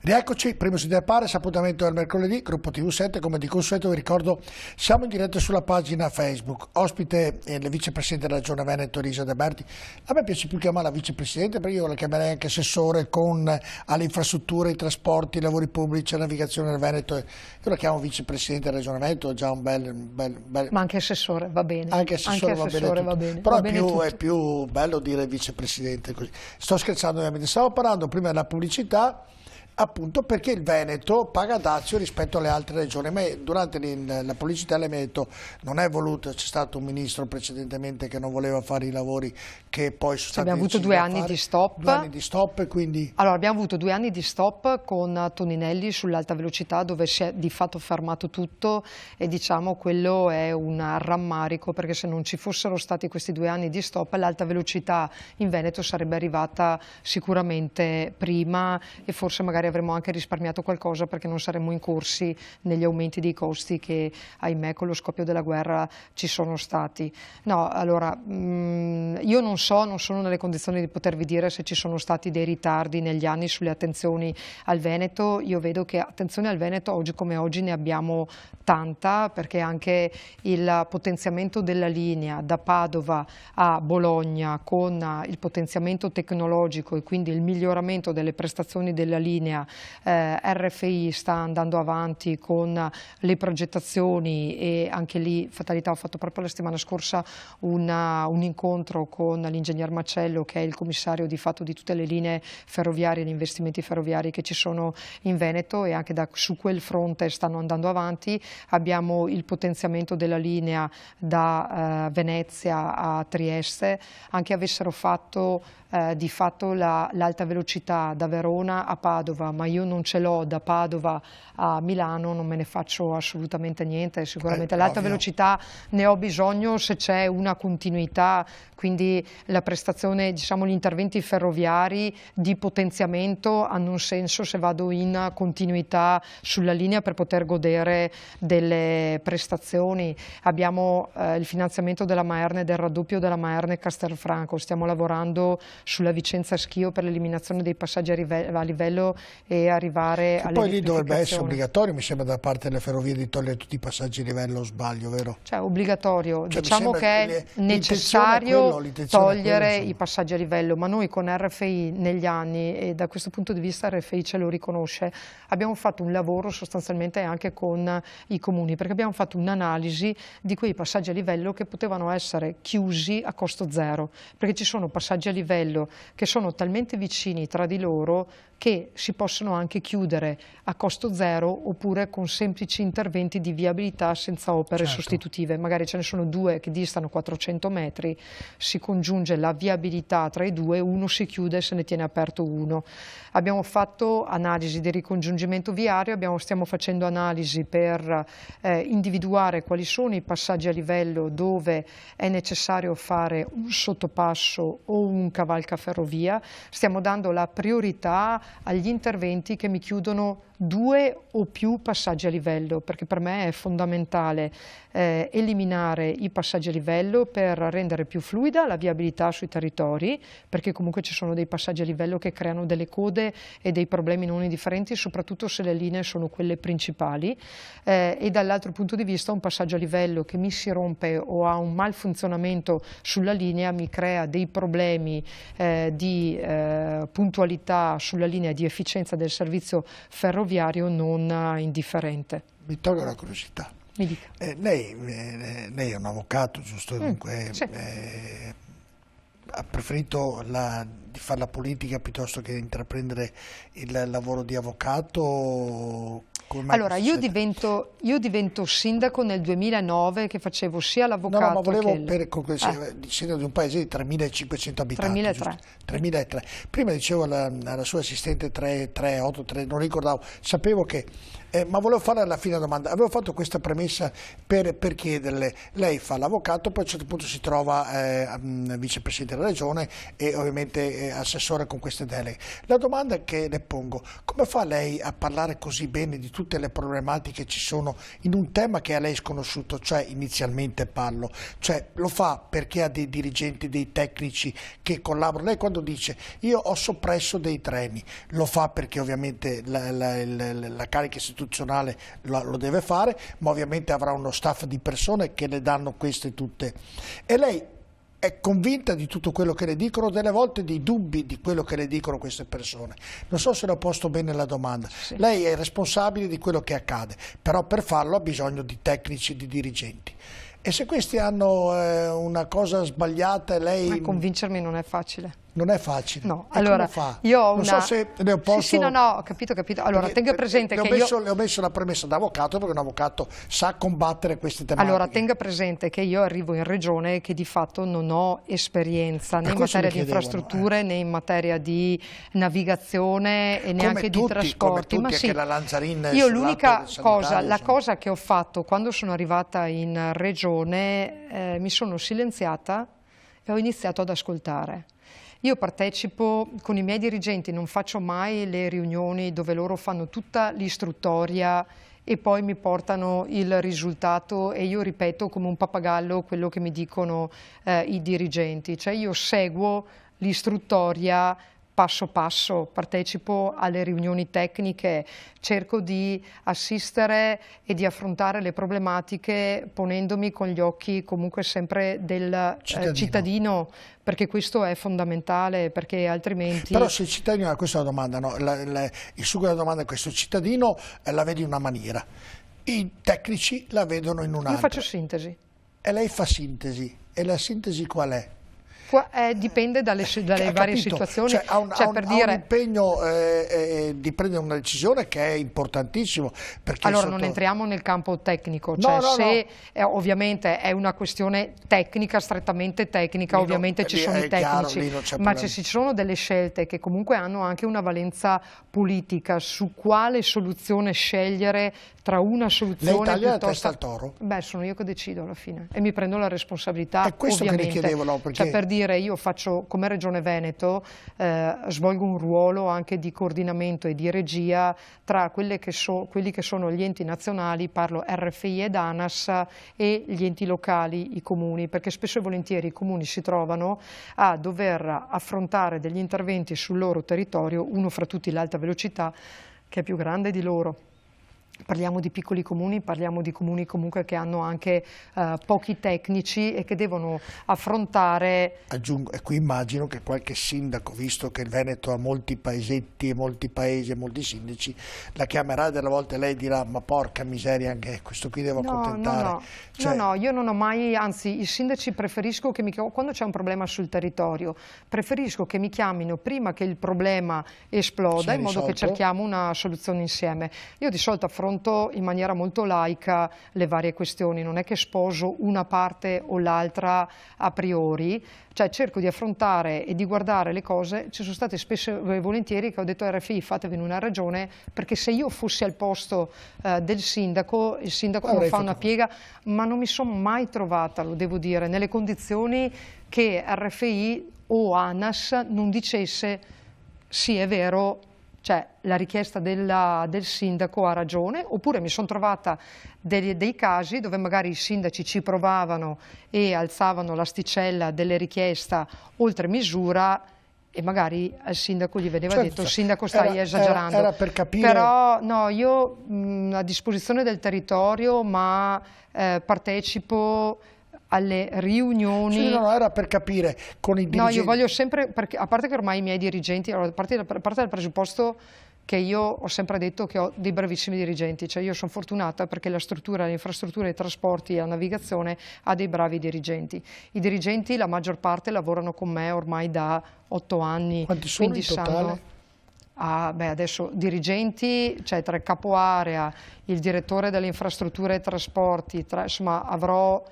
Rieccoci, primo si del Pares, appuntamento del mercoledì, gruppo TV7, come di consueto vi ricordo siamo in diretta sulla pagina Facebook, ospite il vicepresidente della Regione Veneto Elisa De Berti. A me piace più chiamarla vicepresidente perché io la chiamerei anche assessore alle infrastrutture, ai trasporti, ai lavori pubblici, alla navigazione del Veneto. Io la chiamo vicepresidente della Regione Veneto, è già un bel... Ma anche assessore va bene. Anche assessore, va bene. Però è più bello dire vicepresidente così. Sto scherzando ovviamente, stavo parlando prima della pubblicità, appunto perché il Veneto paga dazio rispetto alle altre regioni. Ma durante la pubblicità lei mi ha detto non è voluto, c'è stato un ministro precedentemente che non voleva fare i lavori che poi sono stati abbiamo avuto 2 anni di stop. 2 anni di stop e quindi... Allora abbiamo avuto 2 anni di stop con Toninelli sull'alta velocità dove si è di fatto fermato tutto e diciamo quello è un rammarico perché se non ci fossero stati questi 2 anni di stop l'alta velocità in Veneto sarebbe arrivata sicuramente prima e forse magari avremmo anche risparmiato qualcosa perché non saremmo incorsi negli aumenti dei costi che ahimè con lo scoppio della guerra ci sono stati. No, allora io non sono nelle condizioni di potervi dire se ci sono stati dei ritardi negli anni sulle attenzioni al Veneto. Io vedo che attenzione al Veneto oggi come oggi ne abbiamo tanta perché anche il potenziamento della linea da Padova a Bologna con il potenziamento tecnologico e quindi il miglioramento delle prestazioni della linea RFI sta andando avanti con le progettazioni e anche lì, fatalità, ho fatto proprio la settimana scorsa un incontro con l'ingegner Macello che è il commissario di fatto di tutte le linee ferroviarie, gli investimenti ferroviari che ci sono in Veneto e anche su quel fronte stanno andando avanti. Abbiamo il potenziamento della linea da Venezia a Trieste, anche avessero fatto di fatto l'alta velocità da Verona a Padova, ma io non ce l'ho da Padova a Milano, non me ne faccio assolutamente niente. Sicuramente l'alta velocità ne ho bisogno se c'è una continuità, quindi la prestazione, diciamo gli interventi ferroviari di potenziamento hanno un senso se vado in continuità sulla linea per poter godere delle prestazioni. Abbiamo il finanziamento della Maerne, del raddoppio della Maerne Castelfranco, stiamo lavorando sulla Vicenza Schio per l'eliminazione dei passaggi a livello e arrivare alle poi lì dovrebbe essere obbligatorio, mi sembra, da parte delle ferrovie di togliere tutti i passaggi a livello, o sbaglio, vero? Cioè obbligatorio, cioè, diciamo che è necessario togliere i passaggi a livello, ma noi con RFI negli anni, e da questo punto di vista RFI ce lo riconosce, abbiamo fatto un lavoro sostanzialmente anche con i comuni, perché abbiamo fatto un'analisi di quei passaggi a livello che potevano essere chiusi a costo zero, perché ci sono passaggi a livello che sono talmente vicini tra di loro che si possono anche chiudere a costo zero oppure con semplici interventi di viabilità senza opere sostitutive. Magari ce ne sono 2 che distano 400 metri, si congiunge la viabilità tra i 2, uno si chiude e se ne tiene aperto uno. Abbiamo fatto analisi di ricongiungimento viario, stiamo facendo analisi per individuare quali sono i passaggi a livello dove è necessario fare un sottopasso o un cavalcaferrovia. Stiamo dando la priorità agli interventi che mi chiudono 2 o più passaggi a livello, perché per me è fondamentale eliminare i passaggi a livello per rendere più fluida la viabilità sui territori, perché comunque ci sono dei passaggi a livello che creano delle code e dei problemi non indifferenti, soprattutto se le linee sono quelle principali, e dall'altro punto di vista un passaggio a livello che mi si rompe o ha un malfunzionamento sulla linea mi crea dei problemi di puntualità sulla linea, di efficienza del servizio ferroviario non indifferente. Mi tolgo la curiosità. Mi dica. Lei è un avvocato, giusto? Dunque, sì. Ha preferito di fare la politica piuttosto che intraprendere il lavoro di avvocato? Allora, io divento sindaco nel 2009 che facevo sia l'avvocato no, ma volevo sindaco di un paese di 3.500 abitanti. 3.300. Prima dicevo alla sua assistente 3, non ricordavo, sapevo che... ma volevo fare alla fine una domanda. Avevo fatto questa premessa per chiederle, lei fa l'avvocato, poi a un certo punto si trova vicepresidente della regione e ovviamente assessore con queste deleghe. La domanda che le pongo, come fa lei a parlare così bene di tutte le problematiche ci sono in un tema che a lei è sconosciuto, cioè inizialmente parlo, cioè lo fa perché ha dei dirigenti, dei tecnici che collaborano. Lei quando dice io ho soppresso dei treni, lo fa perché ovviamente la carica istituzionale lo deve fare, ma ovviamente avrà uno staff di persone che le danno queste tutte. E lei è convinta di tutto quello che le dicono, delle volte dei dubbi di quello che le dicono queste persone. Non so se le ho posto bene la domanda. Sì. Lei è responsabile di quello che accade, però per farlo ha bisogno di tecnici, di dirigenti. E se questi hanno una cosa sbagliata, lei... Convincermi non è facile. Non è facile. No, e allora come fa? io ho non una... so se ne ho posto... Sì, no, ho capito. Allora, tenga presente che Le ho messo la premessa da avvocato, perché un avvocato sa combattere queste tematiche. Allora, tenga presente che io arrivo in regione e che di fatto non ho esperienza né in materia di infrastrutture, né in materia di navigazione e neanche di trasporti. Come tutti, Ma sì, che la Lanzarin io l'unica cosa, la insomma. cosa che ho fatto quando sono arrivata in regione, mi sono silenziata e ho iniziato ad ascoltare. Io partecipo con i miei dirigenti, non faccio mai le riunioni dove loro fanno tutta l'istruttoria e poi mi portano il risultato e io ripeto come un pappagallo quello che mi dicono i dirigenti. Cioè io seguo l'istruttoria passo passo, partecipo alle riunioni tecniche, cerco di assistere e di affrontare le problematiche ponendomi con gli occhi comunque sempre del cittadino, perché questo è fondamentale, perché altrimenti... Però se il cittadino, questa è la domanda, no? Il sugo della domanda è questo: il cittadino la vede in una maniera, i tecnici la vedono in un'altra. Io faccio sintesi. E lei fa sintesi, e la sintesi qual è? Dipende dalle varie situazioni. Cioè, ha un impegno di prendere una decisione che è importantissimo. Allora non entriamo nel campo tecnico, cioè ovviamente è una questione tecnica, strettamente tecnica, ovviamente ci sono i tecnici, ma ci sono delle scelte che comunque hanno anche una valenza politica su quale soluzione scegliere tra una soluzione. Lei taglia la testa al toro? Beh, sono io che decido alla fine e mi prendo la responsabilità. È questo ovviamente. Che le chiedevo, no? Perché... Cioè, per dire, io faccio come Regione Veneto, svolgo un ruolo anche di coordinamento e di regia tra quelli che sono gli enti nazionali, parlo RFI ed ANAS, e gli enti locali, i comuni, perché spesso e volentieri i comuni si trovano a dover affrontare degli interventi sul loro territorio, uno fra tutti l'alta velocità, che è più grande di loro. Parliamo di piccoli comuni, parliamo di comuni comunque che hanno anche pochi tecnici e che devono affrontare... Aggiungo, e qui immagino che qualche sindaco, visto che il Veneto ha molti paesetti, molti paesi e molti sindaci, la chiamerà delle volte lei dirà: ma porca miseria, anche questo qui devo accontentare. No, io non ho mai, anzi i sindaci preferisco che quando c'è un problema sul territorio, preferisco che mi chiamino prima che il problema esploda, in modo che cerchiamo una soluzione insieme. Io di solito affronto in maniera molto laica le varie questioni, non è che sposo una parte o l'altra a priori, cioè cerco di affrontare e di guardare le cose. Ci sono state spesso e volentieri che ho detto a RFI: fatevi in una ragione, perché se io fossi al posto del sindaco, il sindaco non fa una piega, ma non mi sono mai trovata, lo devo dire, nelle condizioni che RFI o ANAS non dicesse sì, è vero, cioè la richiesta del sindaco ha ragione, oppure mi sono trovata dei casi dove magari i sindaci ci provavano e alzavano l'asticella delle richieste oltre misura e magari al sindaco gli veniva detto: sindaco, stai esagerando. Era per capire... Però no, io a disposizione del territorio, ma partecipo alle riunioni. Sì, no, era per capire con i dirigenti. No, io voglio sempre, perché, a parte che ormai i miei dirigenti, a parte dal presupposto che io ho sempre detto che ho dei bravissimi dirigenti, cioè io sono fortunata perché la struttura, le infrastrutture, i trasporti e la navigazione ha dei bravi dirigenti. I dirigenti, la maggior parte, lavorano con me ormai da 8 anni. Quanti sono in totale? Adesso dirigenti, cioè tra il capo area, il direttore delle infrastrutture e trasporti, insomma avrò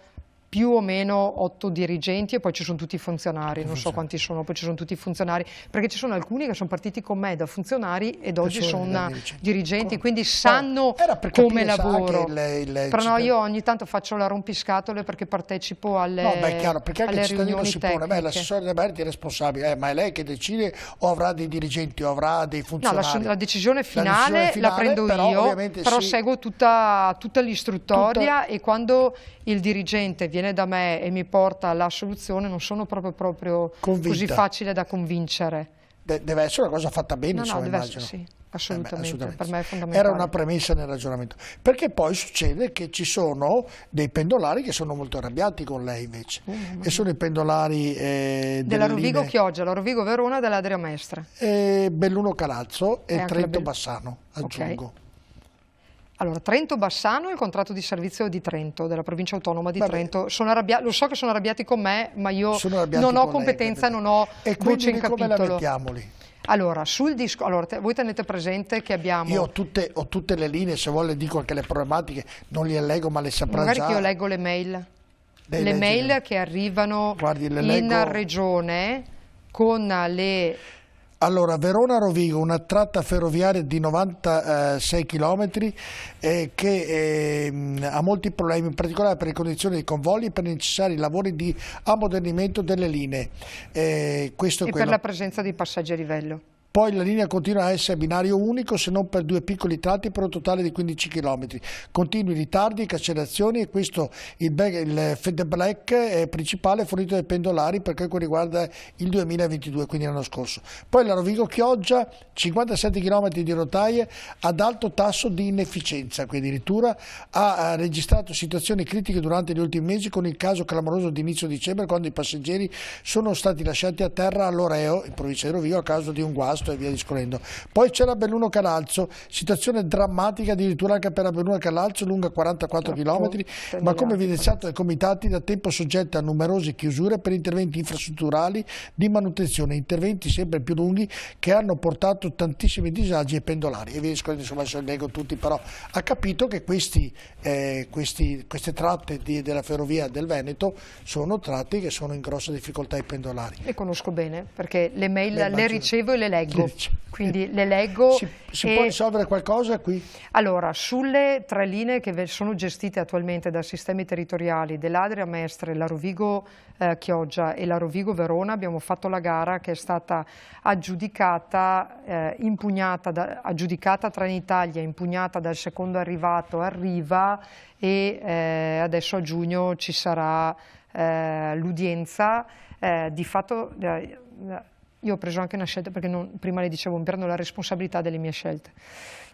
più o meno 8 dirigenti e poi ci sono tutti i funzionari, non so quanti sono, poi ci sono tutti i funzionari, perché ci sono alcuni che sono partiti con me da funzionari ed oggi sono dirigenti, quindi sanno come lavoro. Però no, io ogni tanto faccio la rompiscatole perché partecipo alle, è chiaro, perché anche il cittadino si pone, l'assessore De Berti è responsabile, ma è lei che decide o avrà dei dirigenti o avrà dei funzionari? No, la decisione finale la prendo io, però seguo tutta l'istruttoria e quando il dirigente viene da me e mi porta alla soluzione non sono proprio così facile da convincere. Deve essere una cosa fatta bene, insomma, deve immagino. essere, sì, assolutamente, per me è fondamentale. Era una premessa nel ragionamento, perché poi succede che ci sono dei pendolari che sono molto arrabbiati con lei invece, e sono i pendolari della Rovigo Chioggia, la Rovigo Verona, dell'Adria Mestre. Belluno Calazzo e Trento Bassano, aggiungo. Okay. Allora, Trento-Bassano è il contratto di servizio di Trento, della provincia autonoma di Trento. Sono lo so che sono arrabbiati con me, ma io non ho competenza, non ho voce in capitolo. E come la mettiamo lì? Allora, voi tenete presente che abbiamo... Io ho tutte le linee, se vuole dico anche le problematiche, non le leggo ma le saprà Magari già. che io leggo le mail. Le mail che arrivano in regione con le... Allora, Verona-Rovigo, una tratta ferroviaria di 96 km che ha molti problemi, in particolare per le condizioni dei convogli e per i necessari lavori di ammodernamento delle linee. Questo è per la presenza di passaggi a livello. Poi la linea continua a essere binario unico se non per 2 piccoli tratti per un totale di 15 km. Continui ritardi e cancellazioni e questo il feedback principale fornito dai pendolari per quanto riguarda il 2022, quindi l'anno scorso. Poi la Rovigo Chioggia, 57 km di rotaie ad alto tasso di inefficienza, quindi addirittura ha registrato situazioni critiche durante gli ultimi mesi con il caso clamoroso di inizio dicembre quando i passeggeri sono stati lasciati a terra all'Oreo, in provincia di Rovigo, a causa di un guasto e via discorrendo. Poi c'era Belluno Calalzo, situazione drammatica addirittura anche per la Belluno Calalzo, lunga 44 km, ma come evidenziato dai comitati da tempo soggetta a numerose chiusure per interventi infrastrutturali di manutenzione, interventi sempre più lunghi che hanno portato tantissimi disagi ai pendolari e via discorrendo, insomma se li leggo tutti, però ha capito che queste tratte della ferrovia del Veneto sono tratte che sono in grossa difficoltà ai pendolari. Le conosco bene perché le mail le ricevo e le leggo. Quindi le leggo. Si può risolvere qualcosa qui? Allora, sulle 3 linee che sono gestite attualmente da sistemi territoriali dell'Adria Mestre, la Rovigo Chioggia e la Rovigo Verona, abbiamo fatto la gara che è stata aggiudicata, aggiudicata Trenitalia, impugnata dal secondo arrivato Arriva e adesso a giugno ci sarà l'udienza. Di fatto... Io ho preso anche una scelta perché prima le dicevo, mi prendo la responsabilità delle mie scelte.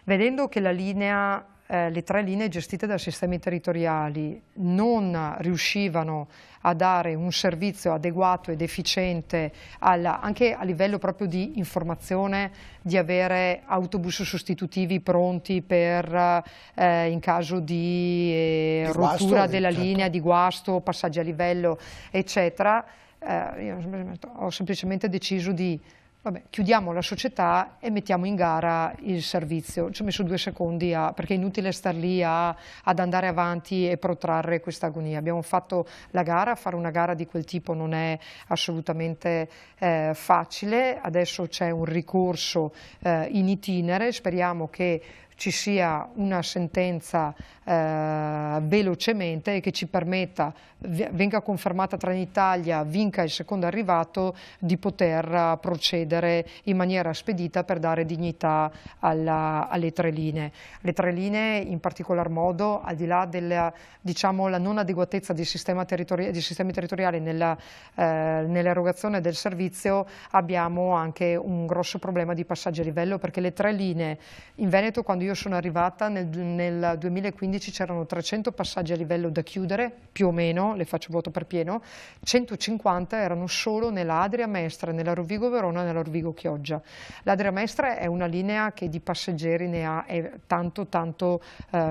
Vedendo che le 3 linee gestite da sistemi territoriali non riuscivano a dare un servizio adeguato ed efficiente anche a livello proprio di informazione, di avere autobus sostitutivi pronti per in caso di rottura della linea, di guasto, passaggi a livello, eccetera. Io ho semplicemente deciso di chiudiamo la società e mettiamo in gara il servizio. Ci ho messo 2 secondi perché è inutile star lì ad andare avanti e protrarre questa agonia. Abbiamo fatto la gara, fare una gara di quel tipo non è assolutamente facile. Adesso c'è un ricorso in itinere, speriamo che ci sia una sentenza velocemente e che ci permetta, venga confermata Trenitalia, vinca il secondo arrivato, di poter procedere in maniera spedita per dare dignità alle 3 linee. Le 3 linee in particolar modo, al di là della la non adeguatezza dei sistemi territoriali nell'erogazione del servizio, abbiamo anche un grosso problema di passaggi a livello perché le 3 linee in Veneto, quando io sono arrivata nel 2015 c'erano 300 passaggi a livello da chiudere, più o meno, le faccio vuoto per pieno, 150 erano solo nella Adria Mestre, nella Rovigo Verona e nella Rovigo Chioggia. L'Adria Mestre è una linea che di passeggeri è tanto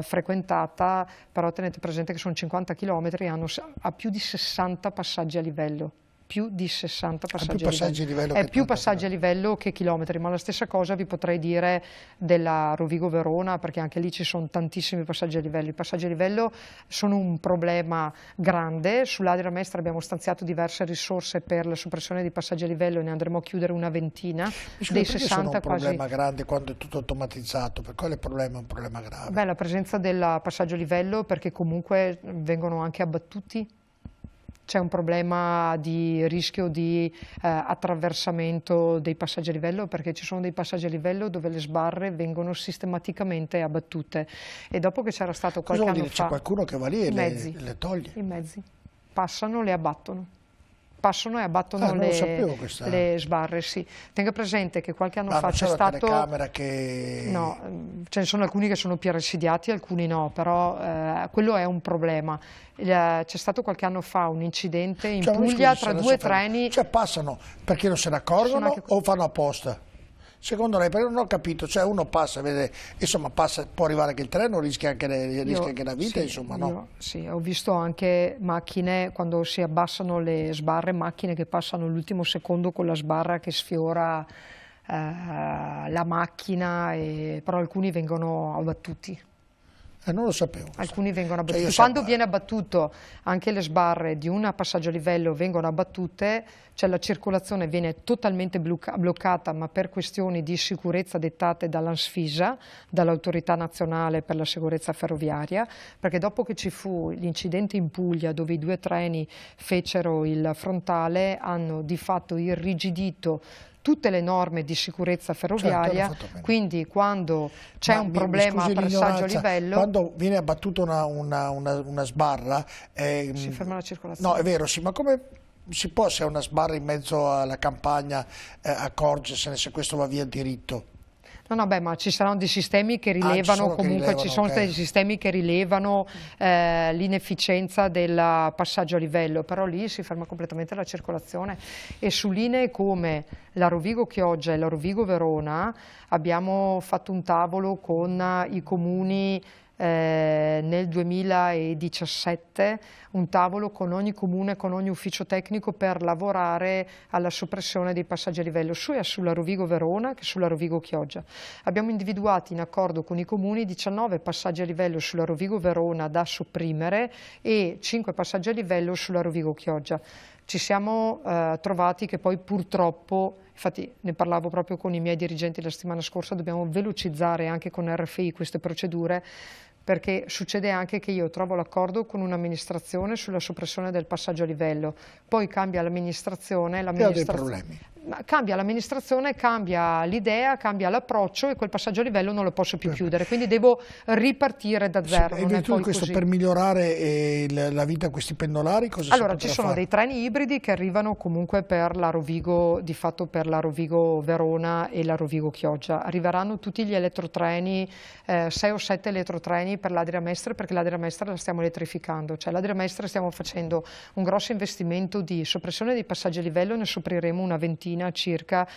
frequentata, però tenete presente che sono 50 km e ha più di 60 passaggi a livello. più di 60 passaggi, più passaggi a livello, è più passaggi a livello che chilometri, ma la stessa cosa vi potrei dire della Rovigo-Verona, perché anche lì ci sono tantissimi passaggi a livello. I passaggi a livello sono un problema grande. Sull'Adria Mestre abbiamo stanziato diverse risorse per la soppressione dei passaggi a livello e ne andremo a chiudere una ventina. Dei 60 sono un quasi... problema grande quando è tutto automatizzato? Per quale problema è un problema grave? Beh, la presenza del passaggio a livello, perché comunque vengono anche abbattuti. C'è un problema di rischio di attraversamento dei passaggi a livello, perché ci sono dei passaggi a livello dove le sbarre vengono sistematicamente abbattute, e dopo che c'era stato qualche anno fa... C'è qualcuno che va lì e le toglie? I mezzi passano, le abbattono. Passano e abbattono le sbarre, sì. Tenga presente che qualche anno fa c'è stato... telecamera che... No, ce ne sono alcuni che sono più arresidiati, alcuni no, però quello è un problema. C'è stato qualche anno fa un incidente in Puglia tra due treni... Cioè passano perché non se ne accorgono o fanno apposta? Secondo lei, perché non ho capito, cioè uno passa, vede, insomma, può arrivare che il treno rischia anche la vita, sì, insomma, no? Sì, ho visto anche macchine, quando si abbassano le sbarre, macchine che passano l'ultimo secondo con la sbarra che sfiora la macchina, però alcuni vengono abbattuti. Non lo sapevo. Alcuni vengono abbattuti. Quando viene abbattuto anche le sbarre di un passaggio a livello vengono abbattute, cioè la circolazione viene totalmente bloccata, ma per questioni di sicurezza dettate dall'ANSFISA, dall'Autorità Nazionale per la Sicurezza Ferroviaria, perché dopo che ci fu l'incidente in Puglia dove i due treni fecero il frontale, hanno di fatto irrigidito tutte le norme di sicurezza ferroviaria, quindi quando c'è un problema a passaggio a livello... Quando viene abbattuta una sbarra... si ferma la circolazione. No, è vero, sì, ma come si può, se è una sbarra in mezzo alla campagna, accorgersene se questo va via diritto? No, beh, ma ci saranno dei sistemi che rilevano, ci sono dei sistemi che rilevano l'inefficienza del passaggio a livello, però lì si ferma completamente la circolazione. E su linee come la Rovigo-Chioggia e la Rovigo-Verona abbiamo fatto un tavolo con i comuni nel 2017, un tavolo con ogni comune, con ogni ufficio tecnico per lavorare alla soppressione dei passaggi a livello sia sulla Rovigo-Verona che sulla Rovigo-Chioggia. Abbiamo individuato in accordo con i comuni 19 passaggi a livello sulla Rovigo-Verona da sopprimere e 5 passaggi a livello sulla Rovigo-Chioggia. Ci siamo trovati che poi purtroppo, infatti ne parlavo proprio con i miei dirigenti la settimana scorsa, dobbiamo velocizzare anche con RFI queste procedure, perché succede anche che io trovo l'accordo con un'amministrazione sulla soppressione del passaggio a livello, poi cambia l'amministrazione, cambia l'amministrazione, cambia l'idea, cambia l'approccio e quel passaggio a livello non lo posso più chiudere, quindi devo ripartire da zero. E in questo, per migliorare la vita a questi pendolari, cosa allora, ci sono dei treni ibridi che arrivano comunque per la Rovigo, di fatto per la Rovigo-Verona e la Rovigo-Chioggia. Arriveranno tutti gli elettrotreni, 6 o 7 elettrotreni per l'Adria Mestre, perché l'Adria Mestre la stiamo elettrificando, cioè l'Adria Mestre stiamo facendo un grosso investimento di soppressione dei passaggi a livello, ne soppriremo una ventina circa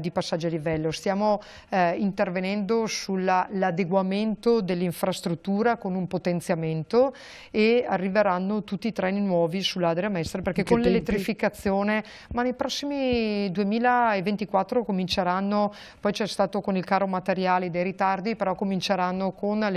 di passaggi a livello. Stiamo intervenendo sull'adeguamento dell'infrastruttura con un potenziamento e arriveranno tutti i treni nuovi sull'Adria Mestre, perché con l'elettrificazione, ma nei prossimi 2024 cominceranno, poi c'è stato con il caro materiali dei ritardi, però cominceranno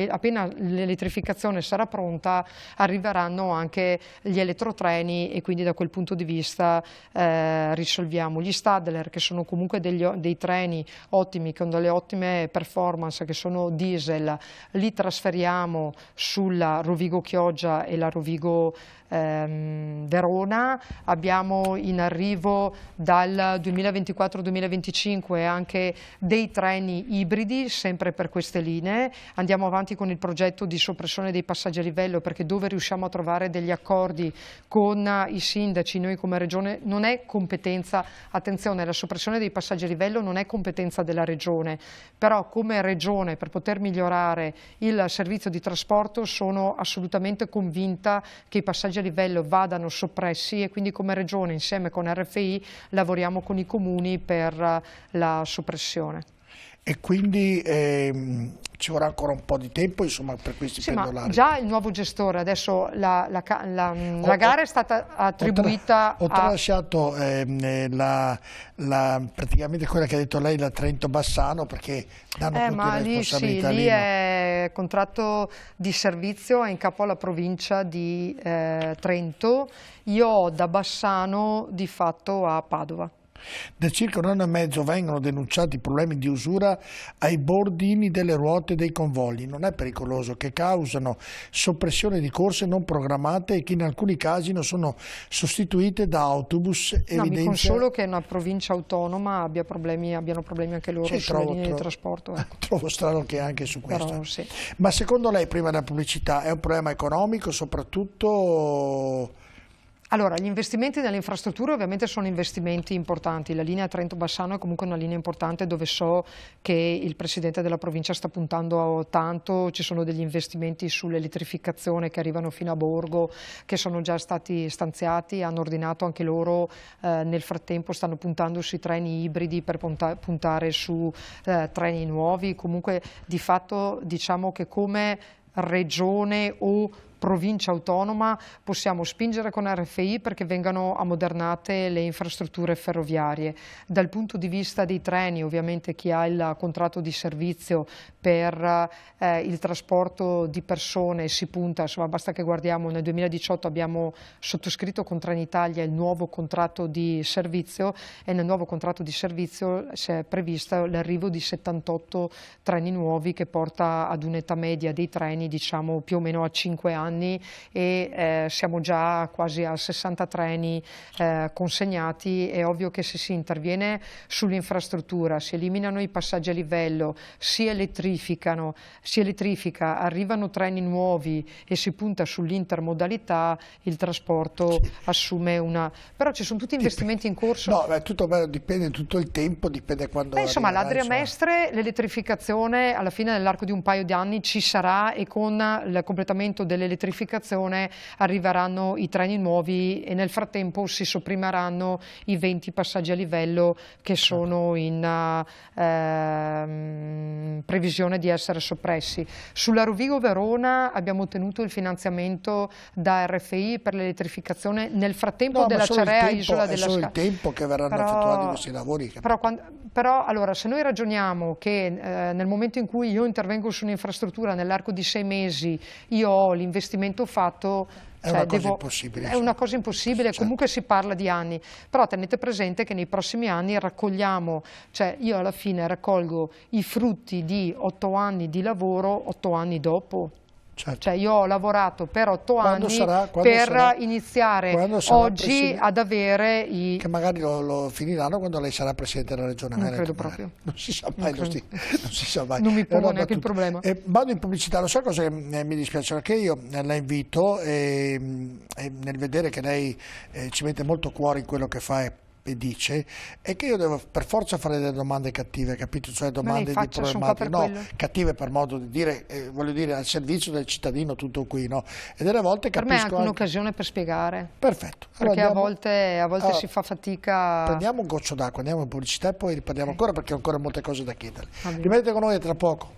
appena l'elettrificazione sarà pronta, arriveranno anche gli elettrotreni e quindi da quel punto di vista risolviamo gli Stadler, che sono comunque dei treni ottimi, con delle ottime performance, che sono diesel, li trasferiamo sulla Rovigo-Chioggia e la Rovigo Verona. Abbiamo in arrivo dal 2024-2025 anche dei treni ibridi, sempre per queste linee. Andiamo avanti con il progetto di soppressione dei passaggi a livello, perché dove riusciamo a trovare degli accordi con i sindaci, noi come Regione, non è competenza, attenzione, la soppressione dei passaggi a livello non è competenza della Regione, però come Regione, per poter migliorare il servizio di trasporto, sono assolutamente convinta che i passaggi a livello vadano soppressi, e quindi come Regione insieme con RFI lavoriamo con i comuni per la soppressione. E quindi ci vorrà ancora un po' di tempo, insomma, per questi Sì, ma pendolari. già il nuovo gestore, adesso la gara è stata attribuita ho tralasciato praticamente quella che ha detto lei, la Trento-Bassano, perché danno tutte ma le lì responsabilità sì, lì lì, no? è contratto di servizio, è in capo alla provincia di Trento. Io ho da Bassano di fatto a Padova. Da circa un anno e mezzo vengono denunciati problemi di usura ai bordini delle ruote dei convogli. Non è pericoloso che causano soppressione di corse non programmate e che in alcuni casi non sono sostituite da autobus? No, mi consolo che una provincia autonoma abbiano problemi anche loro sulle linee di trasporto. Ecco. Trovo strano che anche su questo. Però, sì. Ma secondo lei, prima della pubblicità, è un problema economico soprattutto? Allora, gli investimenti nelle infrastrutture ovviamente sono investimenti importanti. La linea Trento-Bassano è comunque una linea importante dove so che il Presidente della provincia sta puntando tanto, ci sono degli investimenti sull'elettrificazione che arrivano fino a Borgo, che sono già stati stanziati, hanno ordinato anche loro, nel frattempo stanno puntando sui treni ibridi per puntare su treni nuovi. Comunque di fatto diciamo che come regione o provincia autonoma possiamo spingere con RFI perché vengano ammodernate le infrastrutture ferroviarie. Dal punto di vista dei treni, ovviamente chi ha il contratto di servizio per il trasporto di persone si punta, insomma basta che guardiamo, nel 2018 abbiamo sottoscritto con Trenitalia il nuovo contratto di servizio e nel nuovo contratto di servizio si è previsto l'arrivo di 78 treni nuovi che porta ad un'età media dei treni diciamo più o meno a 5 anni e siamo già quasi a 60 treni consegnati. È ovvio che se si interviene sull'infrastruttura, si eliminano i passaggi a livello, si elettrifica, arrivano treni nuovi e si punta sull'intermodalità, il trasporto assume una... Però ci sono tutti investimenti in corso. No, tutto dipende, tutto il tempo, dipende quando... insomma, l'Adria Mestre, l'elettrificazione alla fine nell'arco di un paio di anni ci sarà e con il completamento dell'elettrificazione arriveranno i treni nuovi e nel frattempo si sopprimeranno i 20 passaggi a livello che sono in previsione di essere soppressi. Sulla Rovigo-Verona abbiamo ottenuto il finanziamento da RFI per l'elettrificazione nel frattempo della Cerea Isola della Scala. È solo il tempo che verranno effettuati questi lavori. Però allora, se noi ragioniamo che nel momento in cui io intervengo su un'infrastruttura nell'arco di 6 mesi io ho l'investimento fatto, è una cosa impossibile. È una cosa impossibile, certo. Comunque si parla di anni, però tenete presente che nei prossimi anni raccogliamo, cioè io alla fine raccolgo i frutti di 8 anni di lavoro 8 anni dopo. Certo. Cioè io ho lavorato per 8 anni per iniziare oggi ad avere i... Che magari lo finiranno quando lei sarà Presidente della Regione Veneto. Non credo proprio. Non si sa mai, non si sa mai. Non mi pongo neanche il problema. Vado in pubblicità, lo so cosa che mi dispiace, perché io la invito e nel vedere che lei ci mette molto cuore in quello che fa e dice è che io devo per forza fare delle domande cattive, capito? Cioè domande di problematiche, no, cattive per modo di dire, voglio dire al servizio del cittadino, tutto qui, no? E delle volte capisco. Per me è anche un'occasione per spiegare. Perfetto. Perché a volte si fa fatica. Prendiamo un goccio d'acqua, andiamo in pubblicità e poi riparliamo ancora perché ho ancora molte cose da chiedere. Rimanete con noi tra poco.